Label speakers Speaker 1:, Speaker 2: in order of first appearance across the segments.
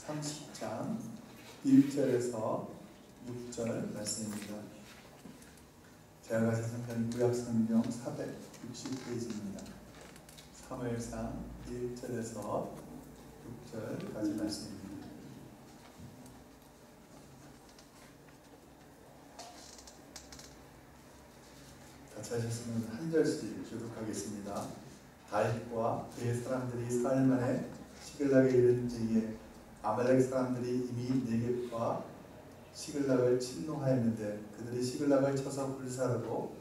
Speaker 1: 30장 1절에서 6절 말씀입니다. 제가 가진 성경 구약성경 460페이지입니다. 사무엘상 1절에서 6절까지 말씀입니다. 같이 하셨으면 한 절씩 교독하겠습니다. 다윗과 그의 사람들이 사흘 만에 시글락에 이른 즈기에 아말렉 사람들이 이미 네겝과 시글락을 침노하였는데 그들이 시글락을 쳐서 불사르고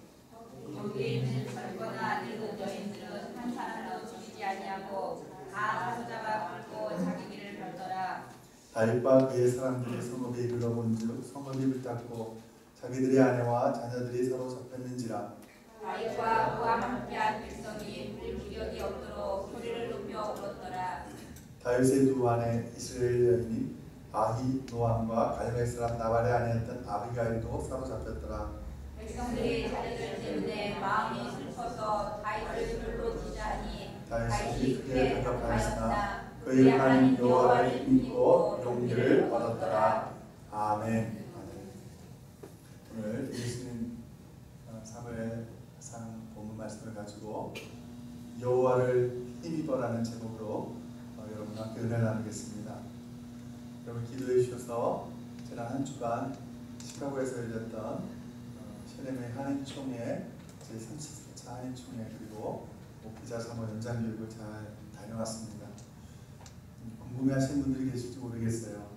Speaker 2: 거기에 있는 젊거나 늙은 여인들은 한 사람도 죽이지 아니하고 다 사로잡아 끌고 자기 길을 갔더라.
Speaker 1: 다윗과 그의 사람들이 성읍에 이르러본즉 성읍이 불탔고 자기들의 아내와 자녀들이 서로 잡혔는지라.
Speaker 2: 다윗과 그와 함께한 백성이 울 기력이 없도록 소리를 높여 울었더라.
Speaker 1: 다윗의 두 아내 이스라엘 여인이 아히노함과 갈멜 사람 나발의 아내였던 아비가일도 사로잡혔더라.
Speaker 2: 백성들이 자기들 때문에 마음이 슬퍼서 다윗을 돌로 치자 하니
Speaker 1: 다윗이 그에 대적하였으나 그의 하나님 여호와를 믿고 용기를 얻었더라. 아멘. 오늘 예수님 사무엘상 본문 말씀을 가지고 여호와를 힘입어라는 제목으로 여러분과 함께 은혜를 나누겠습니다. 여러분 기도해 주셔서 지난 한 주간 시카고에서 열렸던 셰렘의 한인총회 제34차 한인총회 그리고 목회자 사모 연장교육을 잘 다녀왔습니다. 궁금해하시는 분들이 계실지 모르겠어요.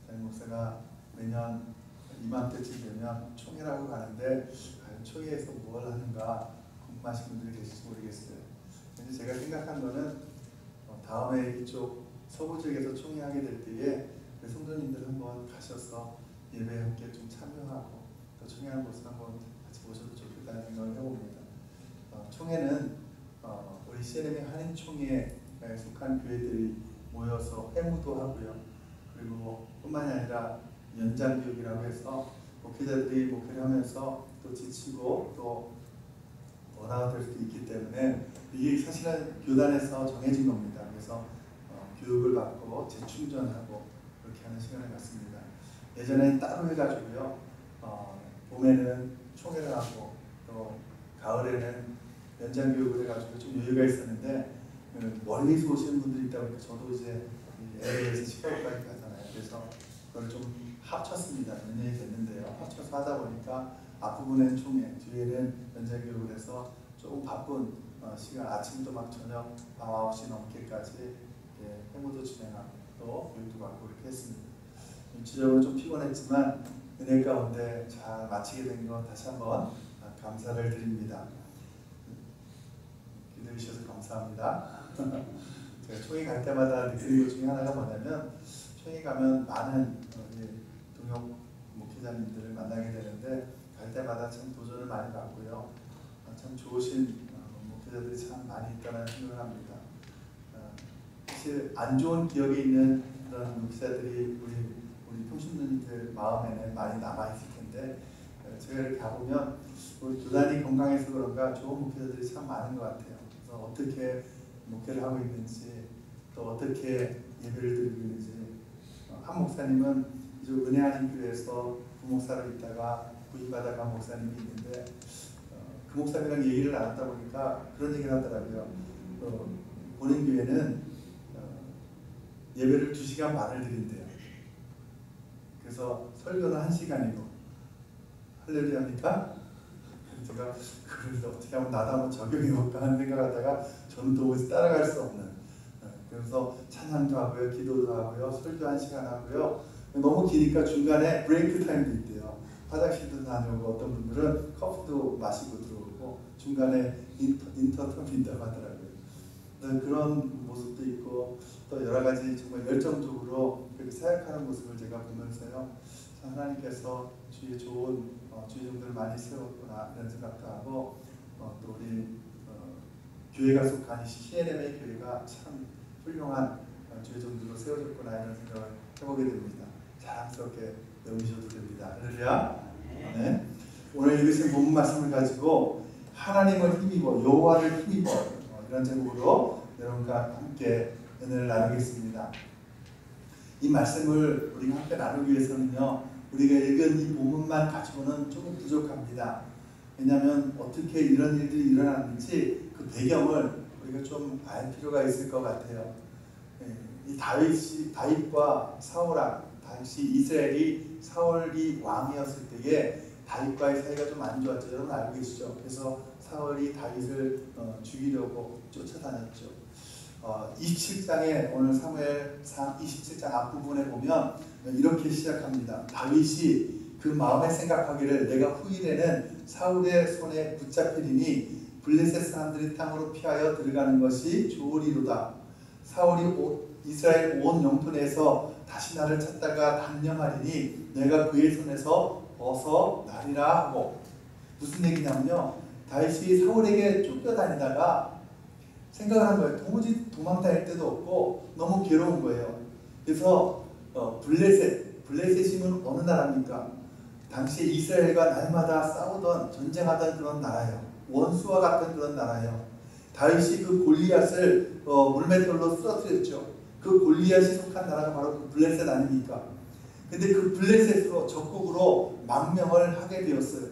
Speaker 1: 담임 목사가 매년 이맘때쯤 되면 총회라고 가는데 과연 총회에서 뭘 하는가 궁금하신 분들이 계실지 모르겠어요. 근데 제가 생각한 거는 다음에 이쪽 서부 지역에서 총회하게 될 때에 성도님들 한번 가셔서 예배에 함께 좀 참여하고 또 총회하는 모습 한번 같이 보셔도 좋겠다는 생각을 해봅니다. 총회는 우리 CNM의 한인총회에 속한 교회들이 모여서 회무도 하고요. 그리고 뿐만이 아니라 연장교육이라고 해서 목회자들이 목회를 하면서 또 지치고 또 번아웃 될 수도 있기 때문에 이게 사실은 교단에서 정해진 겁니다. 그래서 교육을 받고 재충전하고 그렇게 하는 시간을 갖습니다. 예전에는 따로 해가지고요. 봄에는 총회를 하고 또 가을에는 연장교육을 해가지고 좀 여유가 있었는데 멀리서 오시는 분들이 있다 보니까 저도 이제 LA에서 시카고까지 가잖아요. 그래서 그걸 좀 합쳤습니다. 몇 년이 됐는데요. 합쳐서 하다 보니까 앞부분엔 총회, 뒤에는 연장교육을 해서 조금 바쁜 시간, 아침도 막 저녁 밤 9시 넘게까지 회무도 진행하고 또 교육도 받고 그렇게 했습니다. 일주적으로 좀 피곤했지만 은혜 가운데 잘 마치게 된 것 다시 한번 감사를 드립니다. 기도해 주셔서 감사합니다. 제가 총회 갈 때마다 느끼는 것 중에 하나가 뭐냐면 총회 가면 많은 동역 목회자님들을 만나게 되는데 갈 때마다 참 도전을 많이 받고요. 참 좋으신 목회자들이 참 많이 있다는 생각을 합니다. 사실 안 좋은 기억이 있는 그런 목회자들이 우리 평신도님들 마음에는 많이 남아있을 텐데 제가 이렇게 가보면 우리 교단이 건강해서 그런가 좋은 목회자들이 참 많은 것 같아요. 그래서 어떻게 목회를 하고 있는지 또 어떻게 예배를 드리고 있는지 한 목사님은 이제 은혜하는 교회에서 부목사로 있다가 구입받아가 목사님이 있는데 그 목사님이랑 얘기를 나눴다 보니까 그런 얘기를 하더라고요. 본인 교회는 예배를 2시간 반을 드린대요. 그래서 설교는 1시간이고 할렐루야입니까? 제가 그걸 어떻게 하면 나도 한번 적용해볼까 하는 생각하다가 저는 도무지 따라갈 수 없는 그래서 찬양도 하고요, 기도도 하고요, 설교 1시간 하고요. 너무 기니까 중간에 브레이크 타임도 있대요. 화장실도 다녀오고 어떤 분들은 커피도 마시고 들어오고 중간에 인터텀이 있다고 하더라고요. 그런 모습도 있고 또 여러 가지 정말 열정적으로 그렇게 사역하는 모습을 제가 보면서요. 하나님께서 주위에 좋은 주의종들을 많이 세웠구나 이런 생각도 하고 또 우리 교회가 속한 CNM의 교회가 참 훌륭한 주의종들로 세워졌구나 이런 생각을 해보게 됩니다. 자랑스럽게 여기셔도 됩니다. 할렐루야. 네. 오늘 읽으신 본문 말씀을 가지고 하나님을 힘입어 여호와를 힘입어 이런 제목으로 여러분과 함께 은혜를 나누겠습니다. 이 말씀을 우리가 함께 나누기 위해서는요, 우리가 읽은 이 본문만 가지고는 조금 부족합니다. 왜냐하면 어떻게 이런 일들이 일어났는지 그 배경을 우리가 좀 알 필요가 있을 것 같아요. 이 다윗과 사울왕, 당시 이스라엘이 사울이 왕이었을 때에 다윗과의 사이가 좀 안 좋았죠. 여러분 알고 계시죠? 그래서 사울이 다윗을 죽이려고 쫓아다녔죠. 27장에 오늘 사무엘상 27장 앞부분에 보면 이렇게 시작합니다. 다윗이 그 마음에 생각하기를 내가 후일에는 사울의 손에 붙잡히리니 블레셋 사람들이 땅으로 피하여 들어가는 것이 좋으리로다. 사울이 이스라엘 온 영토 내에서 다시 나를 찾다가 단념하리니 내가 그의 손에서 벗어나리라 하고, 무슨 얘기냐면요, 다윗이 사울에게 쫓겨다니다가 생각을 한 거예요. 도무지 도망 다닐 데도 없고 너무 괴로운 거예요. 그래서 블레셋이면 어느 나라입니까? 당시에 이스라엘과 날마다 싸우던 전쟁하던 그런 나라예요. 원수와 같은 그런 나라예요. 다윗이 그 골리앗을 물맷돌로 쓰러뜨렸죠. 그 골리앗이 속한 나라가 바로 그 블레셋 아닙니까? 근데 그 블레셋으로 적국으로 망명을 하게 되었어요.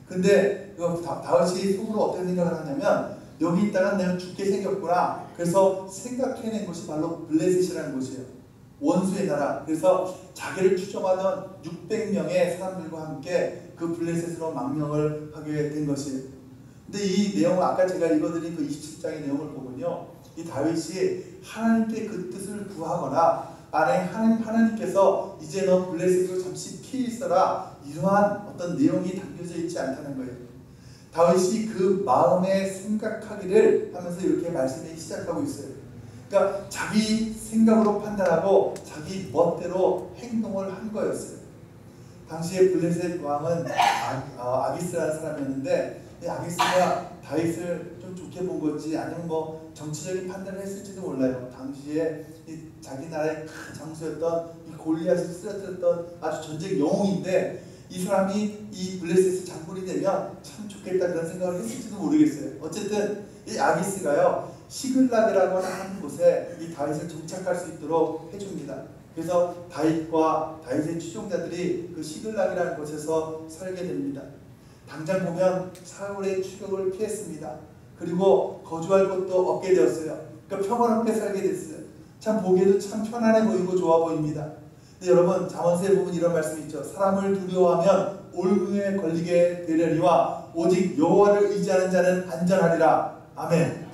Speaker 1: 근데 다윗이 속으로 어떻게 생각을 하냐면, 여기 있다가 내가 죽게 생겼구나. 그래서 생각해낸 곳이 바로 블레셋이라는 곳이에요. 원수의 나라. 그래서 자기를 추종하던 600명의 사람들과 함께 그 블레셋으로 망명을 하게 된 것이에요. 근데 이 내용을 아까 제가 읽어드린 그 27장의 내용을 보면요, 이 다윗이 하나님께 그 뜻을 구하거나 하나님께서 이제 너 블레셋으로 잠시 피해 있어라, 이러한 어떤 내용이 담겨져 있지 않다는 거예요. 다윗이 그 마음에 생각하기를 하면서 이렇게 말씀이 시작하고 있어요. 그러니까 자기 생각으로 판단하고 자기 멋대로 행동을 한 거였어요. 당시에 블레셋 왕은 아기스라는 사람이었는데, 이 아기스가 다윗을 좀 좋게 본 건지 아니면 뭐 정치적인 판단을 했을지도 몰라요. 당시에 자기 나라의 큰 장수였던 이 골리앗을 쓰러뜨렸던 아주 전쟁 영웅인데, 이 사람이 이 블레셋의 장군이 되면 참 좋겠다 그런 생각을 했을지도 모르겠어요. 어쨌든 이 아기스가요, 시글락이라고 하는 곳에 이 다윗을 정착할 수 있도록 해줍니다. 그래서 다윗과 다윗의 추종자들이 그 시글락이라는 곳에서 살게 됩니다. 당장 보면 사울의 추격을 피했습니다. 그리고 거주할 곳도 얻게 되었어요. 그러니까 평화롭게 살게 됐어요. 참 보기에도 참 편안해 보이고 좋아 보입니다. 근데 여러분, 잠언서에 보면 이런 말씀이 있죠. 사람을 두려워하면 올무에 걸리게 되려니와 오직 여호와를 의지하는 자는 안전하리라. 아멘.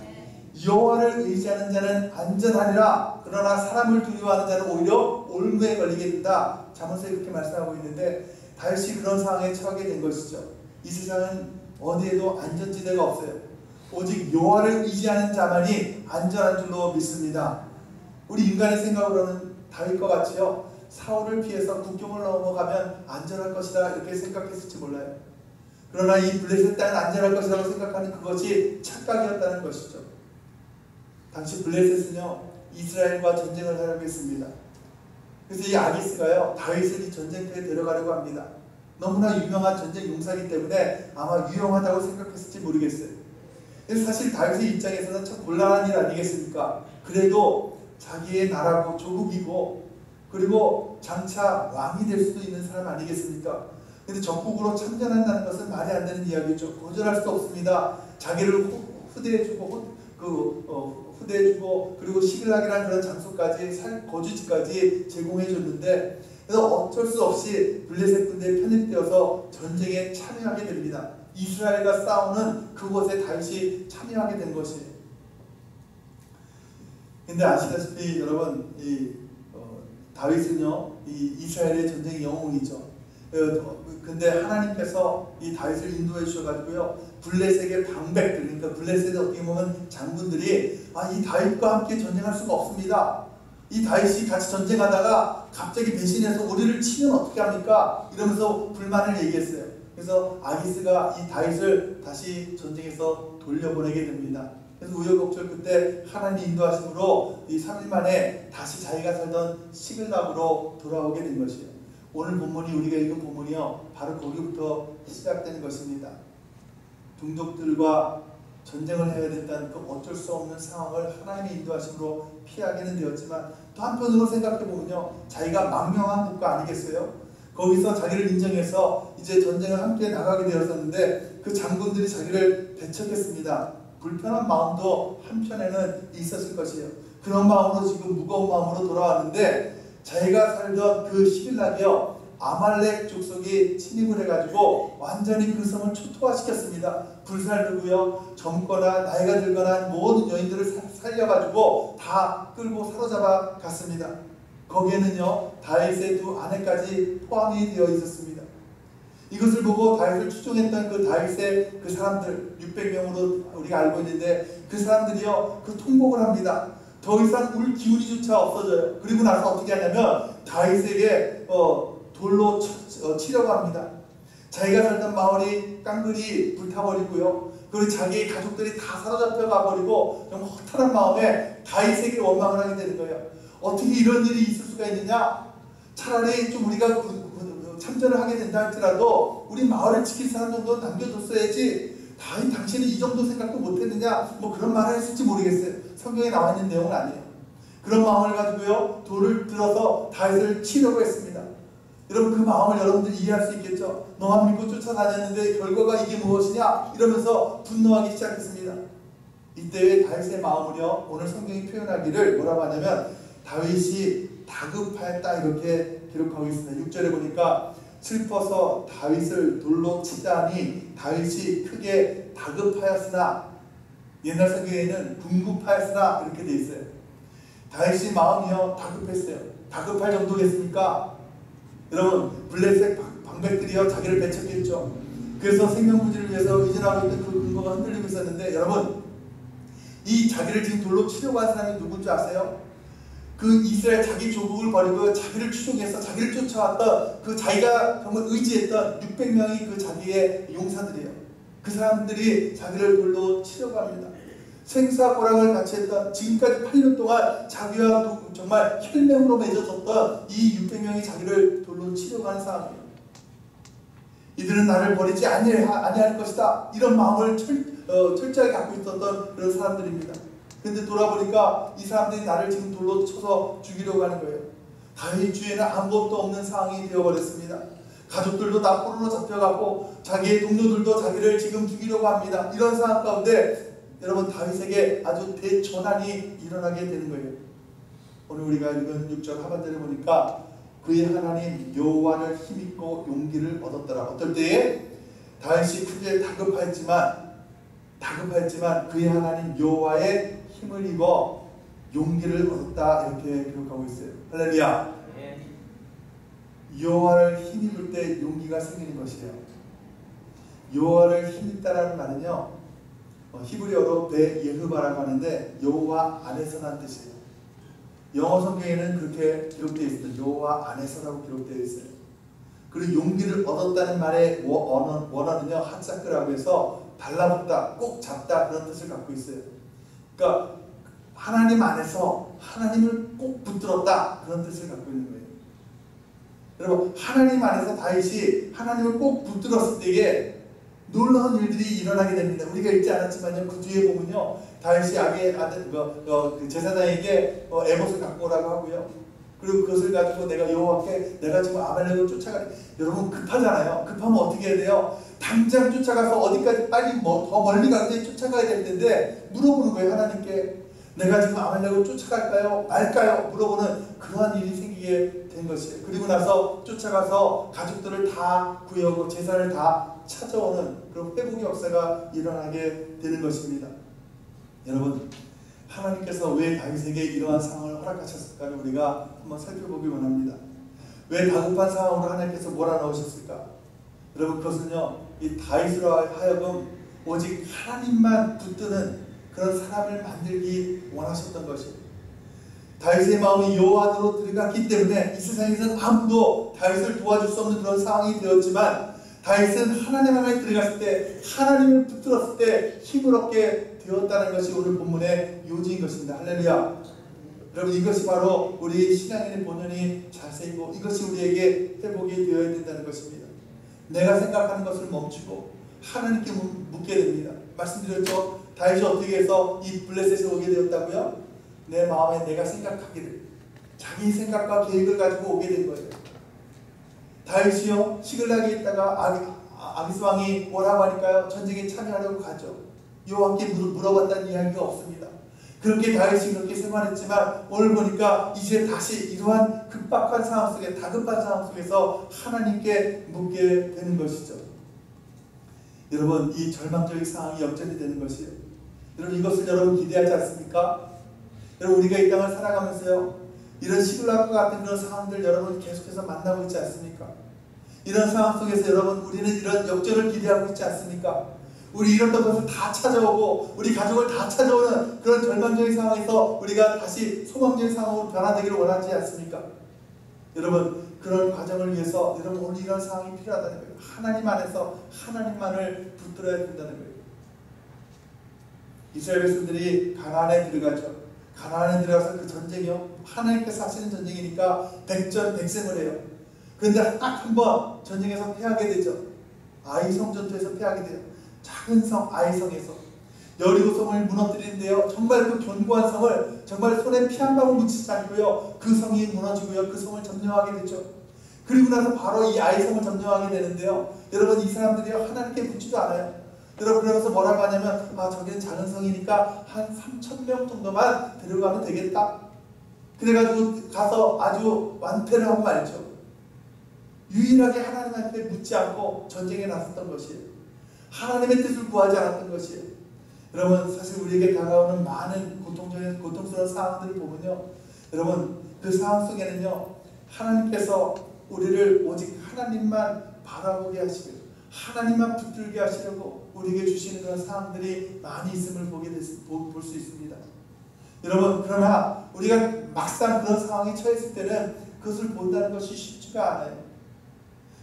Speaker 1: 여호와를 의지하는 자는 안전하리라. 그러나 사람을 두려워하는 자는 오히려 올무에 걸리게 된다. 잠언서에 그렇게 말씀하고 있는데, 다윗이 그런 상황에 처하게 된 것이죠. 이 세상은 어디에도 안전지대가 없어요. 오직 여호와를 의지하는 자만이 안전한 줄로 믿습니다. 우리 인간의 생각으로는 다윗과 같이요, 사울을 피해서 국경을 넘어가면 안전할 것이다 이렇게 생각했을지 몰라요. 그러나 이 블레셋 땅은 안전할 것이라고 생각하는 그것이 착각이었다는 것이죠. 당시 블레셋은요, 이스라엘과 전쟁을 하려고 했습니다. 그래서 이 아기스가요, 다윗을 이 전쟁터에 데려가려고 합니다. 너무나 유명한 전쟁 용사이기 때문에 아마 유용하다고 생각했을지 모르겠어요. 그래서 사실 다윗의 입장에서는 참 곤란한 일 아니겠습니까? 그래도 자기의 나라고 조국이고, 그리고 장차 왕이 될 수도 있는 사람 아니겠습니까? 근데 적국으로 참전한다는 것은 말이 안 되는 이야기죠. 거절할 수 없습니다. 자기를 후대해주고 그리고 시글락이라는 그런 장소까지 거주지까지 제공해줬는데, 그래서 어쩔 수 없이 블레셋 군대에 편입되어서 전쟁에 참여하게 됩니다. 이스라엘과 싸우는 그곳에 다윗이 참여하게 된 것이에요. 근데 아시다시피 여러분, 다윗은요, 이 이스라엘의 전쟁의 영웅이죠. 근데 하나님께서 이 다윗을 인도해 주셔가지고요, 블레셋의 방백들, 그러니까 블레셋의 어떻게 보면 장군들이 이 다윗과 함께 전쟁할 수가 없습니다. 이 다윗이 같이 전쟁하다가 갑자기 배신해서 우리를 치면 어떻게 합니까? 이러면서 불만을 얘기했어요. 그래서 아기스가 이 다윗을 다시 전쟁에서 돌려보내게 됩니다. 그래서 우여곡절 끝에 하나님 인도하심으로 이 3일 만에 다시 자기가 살던 시글락으로 돌아오게 된 것이에요. 오늘 본문이, 우리가 읽은 본문이요, 바로 거기부터 시작되는 것입니다. 동족들과 전쟁을 해야 된다는 그 어쩔 수 없는 상황을 하나님의 인도하심으로 피하게는 되었지만 또 한편으로 생각해보면요, 자기가 망명한 국가 아니겠어요? 거기서 자기를 인정해서 이제 전쟁을 함께 나가게 되었었는데 그 장군들이 자기를 배척했습니다. 불편한 마음도 한편에는 있었을 것이에요. 그런 마음으로 지금 무거운 마음으로 돌아왔는데 자기가 살던 그 시빌락이요, 아말렉 족속이 침입을 해가지고 완전히 그 성을 초토화시켰습니다. 불살르고요, 젊거나 나이가 들거나 모든 여인들을 살려가지고 다 끌고 사로잡아 갔습니다. 거기에는요, 다윗의 두 아내까지 포함이 되어 있었습니다. 이것을 보고 다윗을 추종했던 그 다윗의 그 사람들 600명으로 우리가 알고 있는데 그 사람들이요, 그 통곡을 합니다. 더 이상 울 기운이조차 없어져요. 그리고 나서 어떻게 하냐면 다윗에게 돌로 치려고 합니다. 자기가 살던 마을이 깡그리 불타버리고요, 그리고 자기의 가족들이 다 사로잡혀 가버리고 정말 허탈한 마음에 다윗에게 원망을 하게 되는 거예요. 어떻게 이런 일이 있을 수가 있느냐? 차라리 좀 우리가 참전을 하게 된다 할지라도 우리 마을을 지킬 사람 정도 남겨뒀어야지, 다윗 당신은 이 정도 생각도 못했느냐, 뭐 그런 말을 했을지 모르겠어요. 성경에 나와 있는 내용은 아니에요. 그런 마음을 가지고요, 돌을 들어서 다윗을 치려고 했습니다. 여러분, 그 마음을 여러분들이 이해할 수 있겠죠? 너만 밀고 쫓아다녔는데 결과가 이게 무엇이냐? 이러면서 분노하기 시작했습니다. 이때의 다윗의 마음을요, 오늘 성경이 표현하기를 뭐라고 하냐면 다윗이 다급하였다 이렇게 기록하고 있습니다. 6절에 보니까 슬퍼서 다윗을 돌로 치다니 다윗이 크게 다급하였으나, 옛날 성경에는 궁급하였으나 이렇게 돼 있어요. 다윗이 마음이요, 다급했어요. 다급할 정도겠습니까? 여러분, 블레셋 방백들이요, 자기를 배척했죠. 그래서 생명부지를 위해서 이전하고 있던 그 근거가 흔들리고 있었는데, 여러분, 이 자기를 지금 돌로 치려고 한 사람이 누군지 아세요? 그 이스라엘 자기 조국을 버리고 자기를 추종해서 자기를 쫓아왔던 그 자기가 정말 의지했던 600명이 그 자기의 용사들이에요. 그 사람들이 자기를 돌로 치려고 합니다. 생사고락을 같이 했던, 지금까지 8년 동안 자기와 정말 혈맹으로 맺어졌던 이 600명이 자기를 돌로 치려고 하는 상황이에요. 이들은 나를 버리지 아니할 것이다, 이런 마음을 철저하게 갖고 있었던 그런 사람들입니다. 근데 돌아보니까 이 사람들이 나를 지금 돌로 쳐서 죽이려고 하는 거예요. 다윗 주위에는 아무것도 없는 상황이 되어버렸습니다. 가족들도 다 포로로 잡혀가고 자기의 동료들도 자기를 지금 죽이려고 합니다. 이런 상황 가운데 여러분, 다윗에게 아주 대전환이 일어나게 되는 거예요. 오늘 우리가 읽은 6절 하반절에 보니까 그의 하나님 여호와를 힘입고 용기를 얻었더라. 어떨 때에 다윗이 크게 다급하였지만 그의 하나님 여호와의 힘을 입어 용기를 얻었다, 이렇게 기록하고 있어요. 할렐루야. 여호와를 힘입을 때 용기가 생기는 것이에요. 여호와를 힘입다라는 말은요, 히브리어로 베예흐바라고 하는데 여호와 안에서 난 뜻이에요. 영어 성경에는 그렇게 기록되어 있습니다. 여호와 안에서라고 기록되어 있어요. 그리고 용기를 얻었다는 말의 원어는요, 핫사크라고 해서 달라붙다, 꼭 잡다, 그런 뜻을 갖고 있어요. 그러니까 하나님 안에서 하나님을 꼭 붙들었다, 그런 뜻을 갖고 있는 거예요. 여러분, 하나님 안에서 다윗이 하나님을 꼭 붙들었을 때에 놀라운 일들이 일어나게 됩니다. 우리가 읽지 않았지만요, 그 뒤에 보면요, 다윗이 아비의 아들 그 제사장에게 에봇을 갖고 오라고 하고요, 그리고 그것을 가지고 내가 여호와께, 내가 지금 아말렉을 쫓아가니, 여러분 급하잖아요. 급하면 어떻게 해야 돼요? 당장 쫓아가서 어디까지 빨리 더 멀리 가서 쫓아가야 될 텐데 물어보는 거예요. 하나님께 내가 지금 아말렉을 쫓아갈까요? 말까요? 물어보는 그러한 일이 생기게 된 것이에요. 그리고 나서 쫓아가서 가족들을 다 구해오고 제사를 다 찾아오는 그런 회복의 역사가 일어나게 되는 것입니다. 여러분, 하나님께서 왜 다윗에게 이러한 상황을 허락하셨을까를 우리가 한번 살펴보기 원합니다. 왜 다급한 상황으로 하나님께서 몰아넣으셨을까? 여러분, 그것은요, 이 다윗으로 하여금 오직 하나님만 붙드는 그런 사람을 만들기 원하셨던 것이에요. 다윗의 마음이 여호와 안으로 들어갔기 때문에 이 세상에서는 아무도 다윗을 도와줄 수 없는 그런 상황이 되었지만, 다윗은 하나님 안에 들어갔을 때, 하나님을 붙들었을 때 힘을 얻게 되었다는 것이 오늘 본문의 요지인 것입니다. 할렐루야. 여러분, 이것이 바로 우리 신앙인의 본연이 자세이고 이것이 우리에게 회복이 되어야 된다는 것입니다. 내가 생각하는 것을 멈추고 하나님께 묻게 됩니다. 말씀드렸죠? 다윗이 어떻게 해서 이 블레셋에 오게 되었다고요? 내 마음에 내가 생각하기를, 자기 생각과 계획을 가지고 오게 된 거예요. 다윗이요, 시글락에 있다가 아기스 왕이 오라고 하니까요, 전쟁에 참여하려고 가죠. 여호와께 물어봤다는 이야기가 없습니다. 그렇게 다윗이 그렇게 생활했지만 오늘 보니까 이제 다시 이러한 급박한 상황 속에, 다급한 상황 속에서 하나님께 묻게 되는 것이죠. 여러분, 이 절망적인 상황이 역전이 되는 것이에요. 여러분, 이것을 여러분 기대하지 않습니까? 여러분, 우리가 이 땅을 살아가면서요, 이런 시글락과 같은 그런 상황들 여러분 계속해서 만나고 있지 않습니까? 이런 상황 속에서 여러분, 우리는 이런 역전을 기대하고 있지 않습니까? 우리 이런 것을 다 찾아오고 우리 가족을 다 찾아오는 그런 절망적인 상황에서 우리가 다시 소망적인 상황으로 변화되기를 원하지 않습니까? 여러분, 그런 과정을 위해서 여러분 오늘 이런 상황이 필요하다는 거예요. 하나님 안에서 하나님만을 붙들어야 된다는 거예요. 이스라엘 백성들이 가나안에 들어가죠. 가나안에 들어가서 그 전쟁이요, 하나님께서 하시는 전쟁이니까 백전백승을 해요. 그런데 딱 한 번 전쟁에서 패하게 되죠. 아이성 전투에서 패하게 돼요. 작은 성 아이성에서 여리고성을 무너뜨리는데요, 정말 그 견고한 성을 정말 손에 피 한 방울 묻히지 않고요, 그 성이 무너지고요, 그 성을 점령하게 되죠. 그리고 나서 바로 이 아이성을 점령하게 되는데요, 여러분, 이 사람들이 하나님께 묻지도 않아요. 여러분, 그러면서 뭐라고 하냐면, 저기는 작은 성이니까 한 3,000명 정도만 데려가면 되겠다. 그래가지고 가서 아주 완패를 하고 말죠. 유일하게 하나님한테 묻지 않고 전쟁에 나섰던 것이에요. 하나님의 뜻을 구하지 않았던 것이에요. 여러분, 사실 우리에게 다가오는 많은 고통스러운 상황들을 보면요, 여러분, 그 상황 속에는요, 하나님께서 우리를 오직 하나님만 바라보게 하시고 하나님만 붙들게 하시려고 우리에게 주시는 그런 상황들이 많이 있음을 볼 수 있습니다. 여러분, 그러나 우리가 막상 그런 상황에 처했을 때는 그것을 본다는 것이 쉽지가 않아요.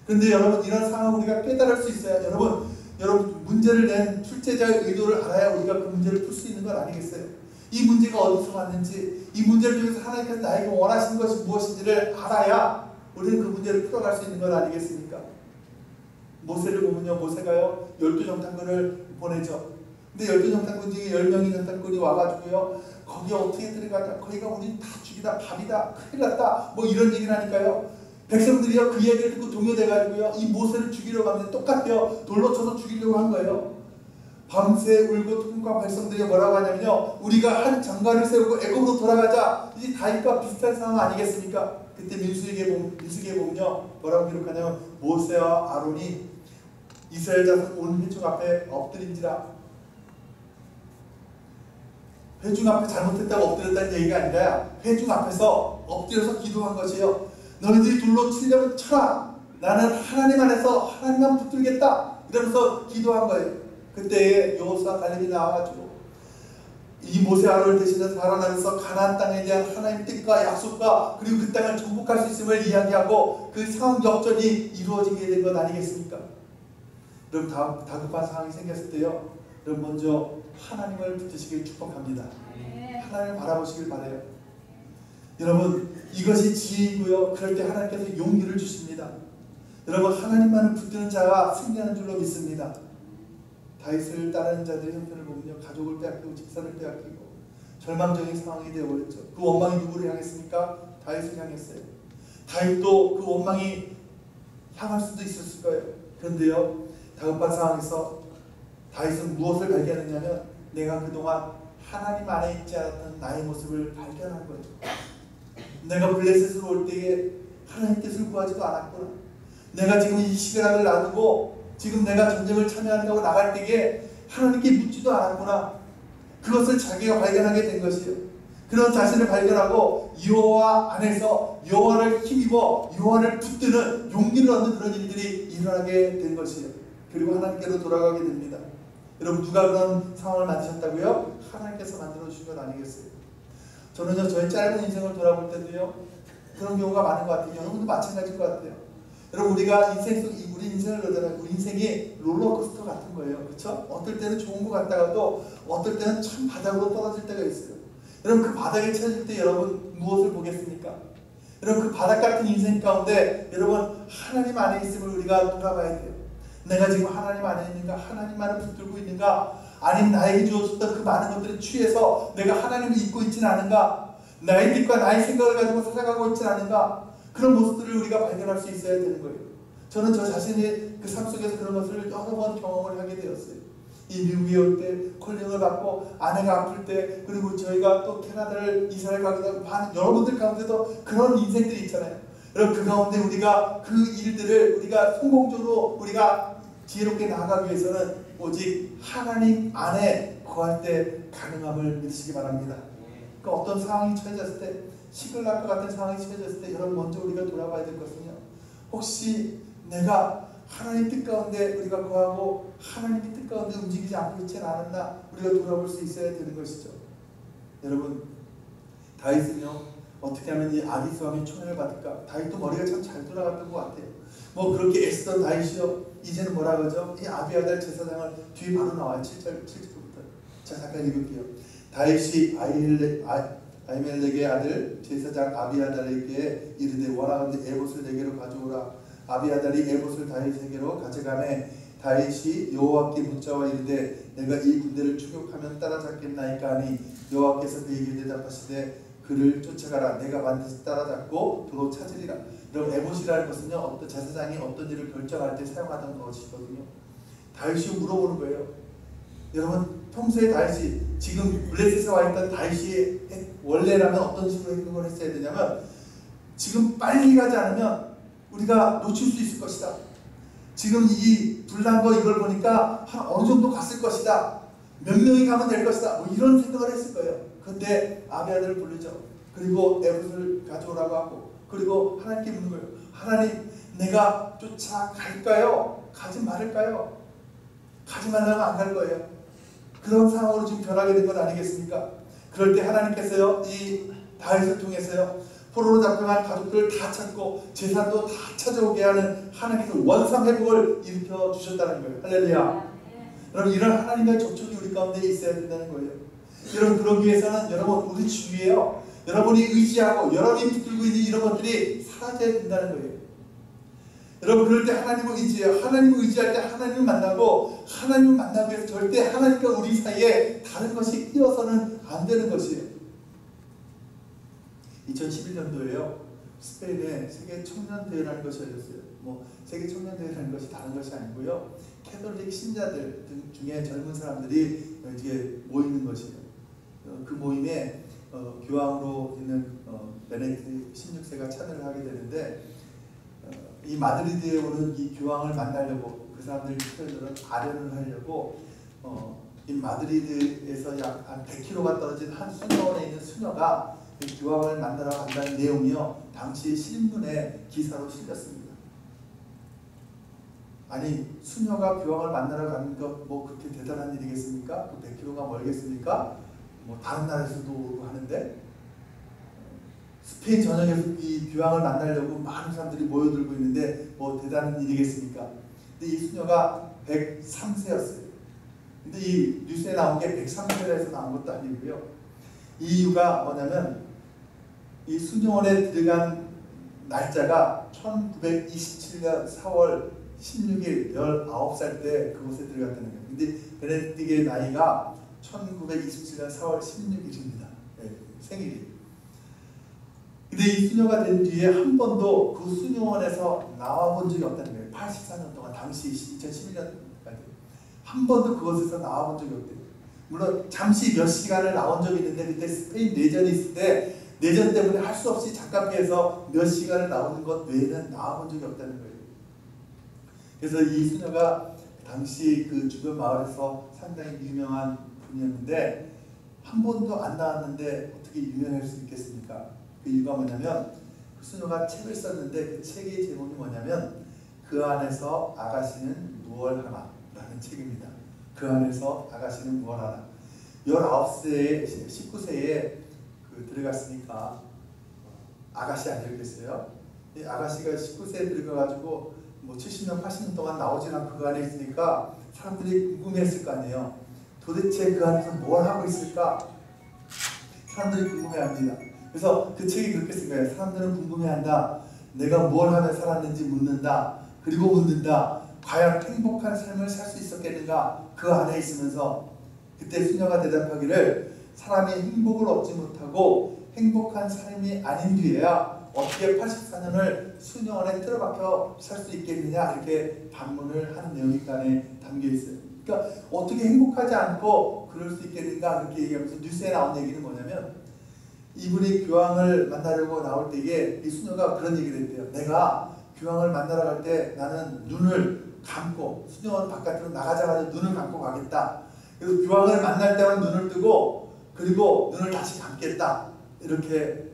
Speaker 1: 그런데 여러분, 이런 상황을 우리가 깨달을 수 있어요. 여러분, 문제를 낸 출제자의 의도를 알아야 우리가 그 문제를 풀 수 있는 건 아니겠어요? 이 문제가 어디서 왔는지, 이 문제를 통해서 하나님께서 나에게 원하시는 것이 무엇인지를 알아야 우리는 그 문제를 풀어갈 수 있는 건 아니겠습니까? 모세를 보면요, 모세가요 12정탐꾼을 보내죠. 근데 12정탐꾼 중에 10명의 정탐꾼이 와가지고요, 거기 어떻게 들어가냐, 거기가 우리 다 죽이다, 밥이다, 큰일 났다, 뭐 이런 얘기를 하니까요, 백성들이요 그 얘기를 듣고 동요돼가지고요, 이 모세를 죽이려고 하면 똑같아요, 돌로 쳐서 죽이려고 한 거예요. 밤새 울고 통곡한 백성들이 뭐라고 하냐면요, 우리가 한 장관을 세우고 애굽으로 돌아가자, 이제 다윗과 비슷한 상황 아니겠습니까? 그때 민수기에 보면요, 뭐라고 기록하냐면, 모세와 아론이 이스라엘 자손 온 회중 앞에 엎드린지라. 회중 앞에 잘못했다고 엎드렸다는 얘기가 아니라 회중 앞에서 엎드려서 기도한 것이에요. 너희들이 둘로 치려면 쳐라. 나는 하나님 안에서 하나님만 붙들겠다. 이러면서 기도한 거예요. 그때 여호수아 갈렙이 나와가지고 이 모세 아론을 대신해서 발언하면서 가나안 땅에 대한 하나님 뜻과 약속과 그리고 그 땅을 정복할 수 있음을 이야기하고 그 상황 역전이 이루어지게 된 것 아니겠습니까? 여러분, 다급한 상황이 생겼을 때요, 여러분 먼저 하나님을 붙드시길 축복합니다. 하나님을 바라보시길 바라요. 여러분, 이것이 지혜이고요, 그럴 때 하나님께서 용기를 주십니다. 여러분, 하나님만을 붙드는 자가 승리하는 줄로 믿습니다. 다윗을 따르는 자들의 형편을 보면요, 가족을 빼앗기고 직선을 빼앗기고 절망적인 상황이 되어버렸죠. 그 원망이 누구를 향했습니까? 다윗을 향했어요. 다윗도 그 원망이 향할 수도 있었을 거예요. 그런데요, 다급한 상황에서 다윗은 무엇을 발견했냐면, 내가 그동안 하나님 안에 있지 않았던 나의 모습을 발견한 거예요. 내가 블레셋으로 올 때에 하나님 뜻을 구하지도 않았구나. 내가 지금 이 시간을 놔두고 지금 내가 전쟁을 참여한다고 나갈 때에 하나님께 묻지도 않았구나. 그것을 자기가 발견하게 된 것이에요. 그런 자신을 발견하고 여호와 안에서 여호와를 힘입어 여호와를 붙드는 용기를 얻는 그런 일들이 일어나게 된 것이에요. 그리고 하나님께로 돌아가게 됩니다. 여러분, 누가 그런 상황을 만드셨다고요? 하나님께서 만들어 주신 것 아니겠어요? 저는요, 저의 짧은 인생을 돌아볼 때도요, 그런 경우가 많은 것 같아요. 여러분도 마찬가지일 것 같아요. 여러분, 우리가 우리 인생을 그러잖아요. 우리 인생이 롤러코스터 같은 거예요. 그렇죠? 어떨 때는 좋은 것 같다가도 어떨 때는 참 바닥으로 떨어질 때가 있어요. 여러분, 그 바닥에 처질 때 여러분 무엇을 보겠습니까? 여러분, 그 바닥 같은 인생 가운데 여러분 하나님 안에 있음을 우리가 돌아봐야 돼요. 내가 지금 하나님 안에 있는가? 하나님만을 붙들고 있는가? 아니면 나에게 주어졌던 그 많은 것들에 취해서 내가 하나님을 잊고 있지는 않은가? 나의 뜻과 나의 생각을 가지고 살아가고 있지는 않은가? 그런 모습들을 우리가 발견할 수 있어야 되는 거예요. 저는 저 자신이 그 삶 속에서 그런 것을 여러 번 경험을 하게 되었어요. 이 미국에 올 때 콜링을 받고 아내가 아플 때, 그리고 저희가 또 캐나다를 이사를 가게 되고 많은 여러분들 가운데도 그런 인생들이 있잖아요. 여러분, 그 가운데 우리가 그 일들을 우리가 성공적으로 우리가 지혜롭게 나아가기 위해서는 오직 하나님 안에 거할 때 가능함을 믿으시기 바랍니다. 그러니까 어떤 상황이 처해졌을 때, 시끌락과 같은 상황이 처해졌을 때 여러분 먼저 우리가 돌아봐야 될 것은요, 혹시 내가 하나님 뜻 가운데 우리가 거하고 하나님의 뜻 가운데 움직이지 않고 있지 않았나, 우리가 돌아볼 수 있어야 되는 것이죠. 여러분, 다윗은요 어떻게 하면 이 아기스 왕의 총애를 받을까? 다윗도 머리가 참 잘 돌아갔던 것 같아요. 뭐 그렇게 애쓰던 다윗이요, 이제는 뭐라 그러죠? 이 아비아달 제사장을 뒤에 바로 나와요. 7절부터. 자, 잠깐 읽을게요. 다윗이 아히멜렉의 아들 제사장 아비아달에게 이르되 원하건대 에봇을 내게로 가져오라. 아비아달이 에봇을 다윗에게로 가져가매 다윗이 여호와께 묻자와 이르되 내가 이 군대를 추격하면 따라잡겠나이까 하니 여호와께서 그에게 대답하시되 그를 쫓아가라. 내가 반드시 따라잡고 도로 찾으리라. 여러분, 에봇이라는 것은요 어떤 제사장이 어떤 일을 결정할 때 사용하던 것이거든요. 다윗이 물어보는 거예요. 여러분, 평소에 다윗이 지금 블레셋에 와 있던 다윗이 원래라면 어떤 식으로 행동을 했어야 되냐면, 지금 빨리 가지 않으면 우리가 놓칠 수 있을 것이다. 지금 이 불난 거 이걸 보니까 한 어느 정도 갔을 것이다. 몇 명이 가면 될 것이다. 뭐 이런 생각을 했을 거예요. 근데 아비아들을 부르죠. 그리고 에봇을 가져오라고 하고, 그리고 하나님께 묻는 거예요. 하나님, 내가 쫓아갈까요? 가지 말을까요? 가지 말라면 안 갈 거예요. 그런 상황으로 지금 변하게 된 건 아니겠습니까? 그럴 때 하나님께서요 이 다윗을 통해서요 포로로 잡혀간 가족들을 다 찾고 재산도 다 찾아오게 하는 하나님께서 원상회복을 일으켜 주셨다는 거예요. 할렐루야. 여러분, 이런 하나님과의 접촉이 우리 가운데 있어야 된다는 거예요. 여러분, 그러기 위해서는 여러분 우리 주위에요 여러분이 의지하고 여러분이 붙들고 있는 이런 것들이 사라져야 된다는 거예요. 여러분, 그럴 때 하나님을 의지해요. 하나님을 의지할 때 하나님을 만나고, 하나님을 만나기 위해서 절대 하나님과 우리 사이에 다른 것이 끼어서는 안 되는 것이에요. 2011년도에요 스페인에 세계 청년대회라는 것이 열렸어요. 뭐 세계 청년대회라는 것이 다른 것이 아니고요, 캐톨릭 신자들 등 중에 젊은 사람들이 이제 모이는 것이에요. 그 모임에 교황으로 있는 베네딕트 16세가 참여를 하게 되는데, 이 마드리드에 오는 이 교황을 만나려고 그 사람들이 특별히 아련을 하려고 이 마드리드에서 약 한 100km가 떨어진 한 수녀원에 있는 수녀가 이 교황을 만나러 간다는 내용이요 당시 신문에 기사로 실렸습니다. 아니, 수녀가 교황을 만나러 가는 것 뭐 그렇게 대단한 일이겠습니까? 그 100km가 멀겠습니까? 뭐 다른 나라에서도 오고 하는데, 스페인 전역에서 이 교황을 만나려고 많은 사람들이 모여들고 있는데 뭐 대단한 일이겠습니까? 근데 이 수녀가 103세였어요. 근데 이 뉴스에 나온 게 103세에서 나온 것도 아니고요. 이유가 뭐냐면, 이 수녀원에 들어간 날짜가 1927년 4월 16일 19살 때 그곳에 들어갔다는 거예요. 근데 베네딕트의 나이가 1927년 4월 16일입니다. 네, 생일이. 근데 이 수녀가 된 뒤에 한 번도 그 수녀원에서 나와 본 적이 없다는 거예요. 84년 동안, 당시 2011년까지 한 번도 그곳에서 나와 본 적이 없대요. 물론 잠시 몇 시간을 나온 적이 있는데, 그때 스페인 내전이 있을 때 내전 때문에 할 수 없이 잠깐 피해서 몇 시간을 나오는 것 외에는 나와 본 적이 없다는 거예요. 그래서 이 수녀가 당시 그 주변 마을에서 상당히 유명한 분이었는데, 한 번도 안 나왔는데 어떻게 유명할 수 있겠습니까? 그 이유가 뭐냐면, 그 수녀가 책을 썼는데 그 책의 제목이 뭐냐면 그 안에서 아가씨는 무얼 하나 라는 책입니다. 그 안에서 아가씨는 무얼 하나. 19세에 19세에 그 들어갔으니까 아가씨 아니었겠어요? 이 아가씨가 19세에 들어가가지고 뭐 70년 80년 동안 나오진 않고 그 안에 있으니까 사람들이 궁금해했을 거 아니에요. 도대체 그 안에서 뭘 하고 있을까? 사람들이 궁금해합니다. 그래서 그 책이 그렇게 쓴 거예요. 사람들은 궁금해한다. 내가 뭘 하며 살았는지 묻는다. 그리고 묻는다. 과연 행복한 삶을 살 수 있었겠는가? 그 안에 있으면서. 그때 수녀가 대답하기를 사람이 행복을 얻지 못하고 행복한 삶이 아닌 뒤에야 어떻게 84년을 수녀 안에 틀어박혀 살 수 있겠느냐 이렇게 반문을 하는 내용이 그 안에 담겨 있어요. 그러니까 어떻게 행복하지 않고 그럴 수 있겠는가 그렇게 얘기하면서 뉴스에 나온 얘기는 뭐냐면 이분이 교황을 만나려고 나올 때에 이 수녀가 그런 얘기를 했대요. 내가 교황을 만나러 갈 때 나는 눈을 감고 수녀원 바깥으로 나가자마자 눈을 감고 가겠다. 그래서 교황을 만날 때만 눈을 뜨고 그리고 눈을 다시 감겠다. 이렇게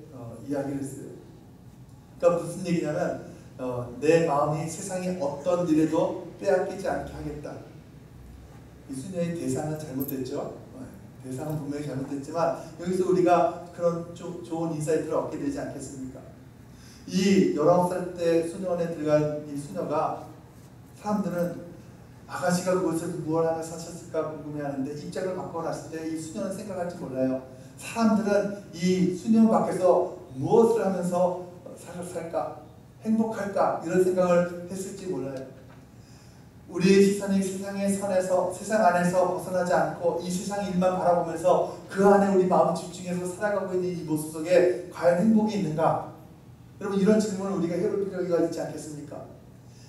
Speaker 1: 이야기를 했어요. 그러니까 무슨 얘기냐면 내 마음이 세상의 어떤 일에도 빼앗기지 않게 하겠다. 이 수녀의 대상은 잘못됐죠. 대상은 분명히 잘못됐지만 여기서 우리가 그런 좀 좋은 인사이트를 얻게 되지 않겠습니까? 이 19살 때 수녀원에 들어간 이 수녀가 사람들은 아가씨가 그곳에서 무엇을 하며 사셨을까 궁금해하는데 입장을 바꿔놨을 때 이 수녀는 생각할지 몰라요. 사람들은 이 수녀 밖에서 무엇을 하면서 살까? 행복할까? 이런 생각을 했을지 몰라요. 우리의 시선이 세상의 선에서 세상 안에서 벗어나지 않고 이 세상 일만 바라보면서 그 안에 우리 마음 집중해서 살아가고 있는 이 모습 속에 과연 행복이 있는가? 여러분 이런 질문을 우리가 해볼 필요가 있지 않겠습니까?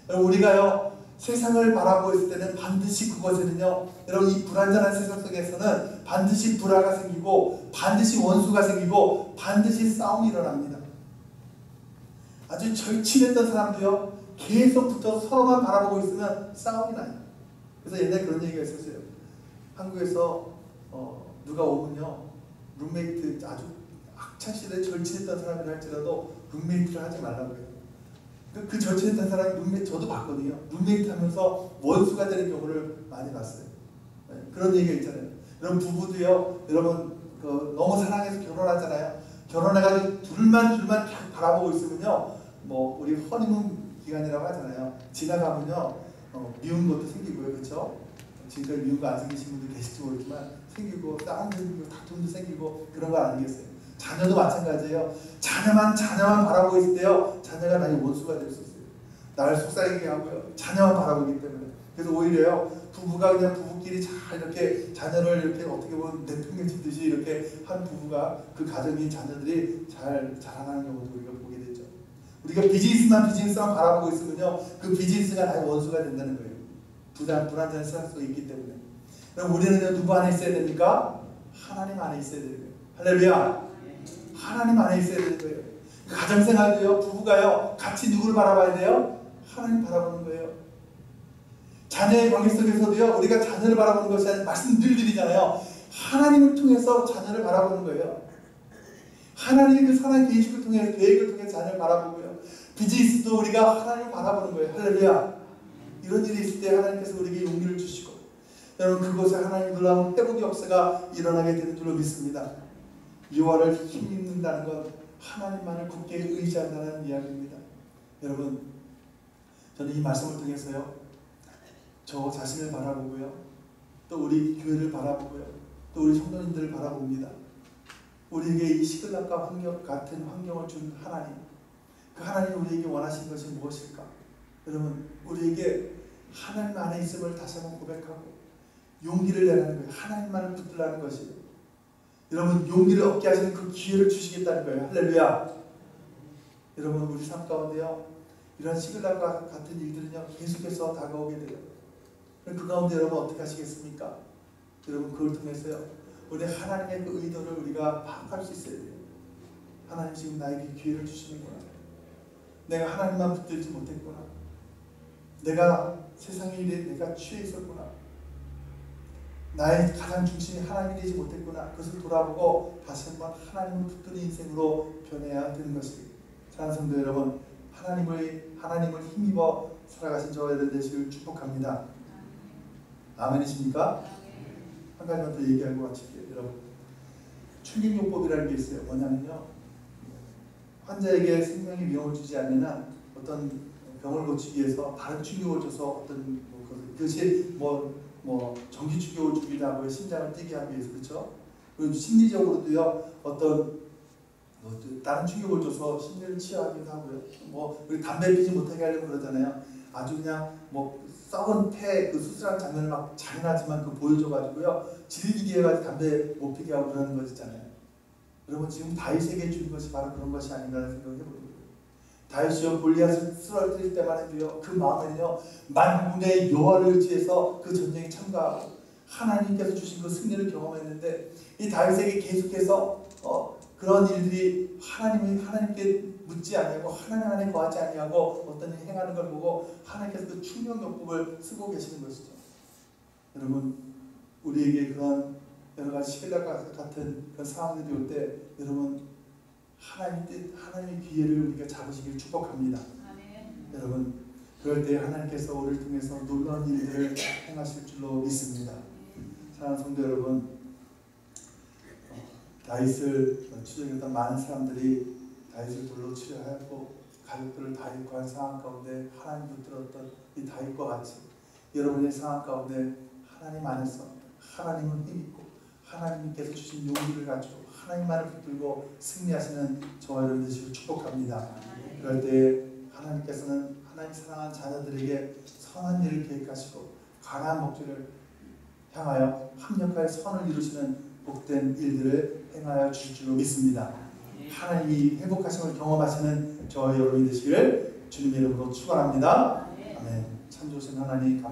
Speaker 1: 여러분 우리가요 세상을 바라보고 있을 때는 반드시 그것에는요 여러분 이 불완전한 세상 속에서는 반드시 불화가 생기고 반드시 원수가 생기고 반드시 싸움이 일어납니다. 아주 절친했던 사람도요 계속 붙어서 서로만 바라보고 있으면 싸움이 나요. 그래서 옛날에 그런 얘기가 있었어요. 한국에서 누가 오면요 룸메이트 아주 학창시절에 절친했던 사람이라 할지라도 룸메이트를 하지 말라고 해요. 그 절친했던 사람이 룸메이트 저도 봤거든요. 룸메이트 하면서 원수가 되는 경우를 많이 봤어요. 네, 그런 얘기가 있잖아요. 여러분 부부도요 여러분 너무 사랑해서 결혼하잖아요. 결혼해가지고 둘만 계속 바라보고 있으면요 뭐 우리 허니문 기간이라고 하잖아요. 지나가면요 미운 것도 생기고요, 그렇죠? 지금까지 미운 거 안 생기신 분들 계실지 모르지만 생기고 싸움도 생기고 다툼도 생기고 그런 거 아니겠어요? 자녀도 마찬가지예요. 자녀만 바라보고 있을 때요 자녀가 나의 원수가 될 수 있어요. 나를 속삭이게 하고요 자녀만 바라보기 때문에. 그래서 오히려요 부부가 그냥 부부끼리 잘 이렇게 자녀를 이렇게 어떻게 보면 내팽개 치듯이 이렇게 한 부부가 그 가정이 자녀들이 잘 자라나는 경우도 우리가 보게 되죠. 우리가 비즈니스만 바라보고 있으면요 그 비즈니스가 나의 원수가 된다는 거예요. 불안전한 세상 속에 있기 때문에. 그럼 우리는 누구 안에 있어야 됩니까? 하나님 안에 있어야 되는 거예요. 할렐루야. 하나님 안에 있어야 되는 거예요. 가정생활도요 부부가요 같이 누구를 바라봐야 돼요? 하나님 바라보는 거예요. 자녀의 관계 속에서도요 우리가 자녀를 바라보는 것이 아니라 말씀 늘 드리잖아요. 하나님을 통해서 자녀를 바라보는 거예요. 하나님의 그 선한 계획을 통해서 자녀를 바라보고요. 비즈니스도 우리가 하나님을 바라보는 거예요. 할렐루야. 이런 일이 있을 때 하나님께서 우리에게 용기를 주시고 여러분 그곳에 하나님 놀라운 회복의 역사가 일어나게 되는 줄로 믿습니다. 여호와를 힘입는다는 건 하나님만을 굳게 의지한다는 이야기입니다. 여러분 저는 이 말씀을 통해서요 저 자신을 바라보고요 또 우리 교회를 바라보고요 또 우리 성도님들을 바라봅니다. 우리에게 이 시글락과 환경 같은 환경을 준 하나님, 그 하나님이 우리에게 원하시는 것이 무엇일까? 여러분 우리에게 하나님 안에 있음을 다시 한번 고백하고 용기를 내라는 거예요. 하나님만을 붙들라는 것이에요. 여러분 용기를 얻게 하시는 그 기회를 주시겠다는 거예요. 할렐루야. 여러분 우리 삶 가운데요 이런 시글락과 같은 일들은요 계속해서 다가오게 돼요. 그 가운데 여러분 어떻게 하시겠습니까? 여러분 그걸 통해서요 우리 하나님의 그 의도를 우리가 파악할 수 있어야 돼요. 하나님 지금 나에게 기회를 주시는구나. 내가 하나님만 붙들지 못했구나. 내가 세상의 일에 내가 취해 있었구나. 나의 가장 중심이 하나님이 되지 못했구나. 그것을 돌아보고 다시 한번 하나님을 붙드는 인생으로 변해야 되는 것입니다. 사랑하는 성도 여러분, 하나님을 힘입어 살아가신 저와 여러분 되시길 축복합니다. 아멘이십니까? 한 가지만 더 얘기하고 마칠게요. 여러분, 출생요법이라는 게 있어요. 뭐냐면요, 환자에게 생명의 위험을 주지 않는 한 어떤 병을 고치기 위해서 다른 충격을 줘서 어떤 그것이 전기 충격을 주기도 하고 심장을 뛰게 하기 위해서, 그렇죠? 그리고 심리적으로도요 어떤 다른 충격을 줘서 심리를 치유하기도 하고요. 뭐 우리 담배 피지 못하게 하려고 그러잖아요. 아주 그냥 뭐 썩은 폐 그 수술한 장면을 막 잔인하지만 그 보여줘가지고요. 질기게 해가지고 담배 못 피게 하고 그러는 거 있잖아요. 여러분 지금 다윗에게 주는 것이 바로 그런 것이 아닌가라는 생각을 해보는 거예요. 다윗이요 골리앗을 쓰러뜨릴 때만 해도요 그 마음에는요 만군의 여호와를 의지해서 그 전쟁에 참가하고 하나님께서 주신 그 승리를 경험했는데 이 다윗에게 계속해서 그런 일들이 하나님께 묻지 아니하고 하나님 안에 거하지 아니하고 어떤 일을 행하는 걸 보고 하나님께서 그 충격요법을 쓰고 계시는 것이죠. 여러분 우리에게 그런 여러 가지 시빌락과 같은 그런 상황들이 올 때 여러분 하나님 뜻, 하나님의 기회를 우리가 잡으시길 축복합니다. 아멘. 여러분 그럴 때 하나님께서 우리를 통해서 놀라운 일들을 행하실 줄로 믿습니다. 사랑하는 성도 여러분, 다윗을 추적했던 많은 사람들이 다윗을 돌로 치려하였고 가족들을 다윗과 한 상황 가운데 하나님 붙들었던 이 다윗과 같이 여러분의 상황 가운데 하나님 안에서 하나님을 힘입고 하나님께서 주신 용기를 가지고 하나님만을 붙들고 승리하시는 저와 여러분 되시길 축복합니다. 그럴 때 하나님께서는 하나님 사랑하는 자녀들에게 선한 일을 계획하시고 강한 목적을 향하여 합력하여 선을 이루시는 복된 일들을 행하여 주실 줄로 믿습니다. 하나님이 행복하심을 경험하시는 저와 여러분이 되시기를 주님의 이름으로 축원합니다. 아멘. 참 좋으신 하나님 감사합니다.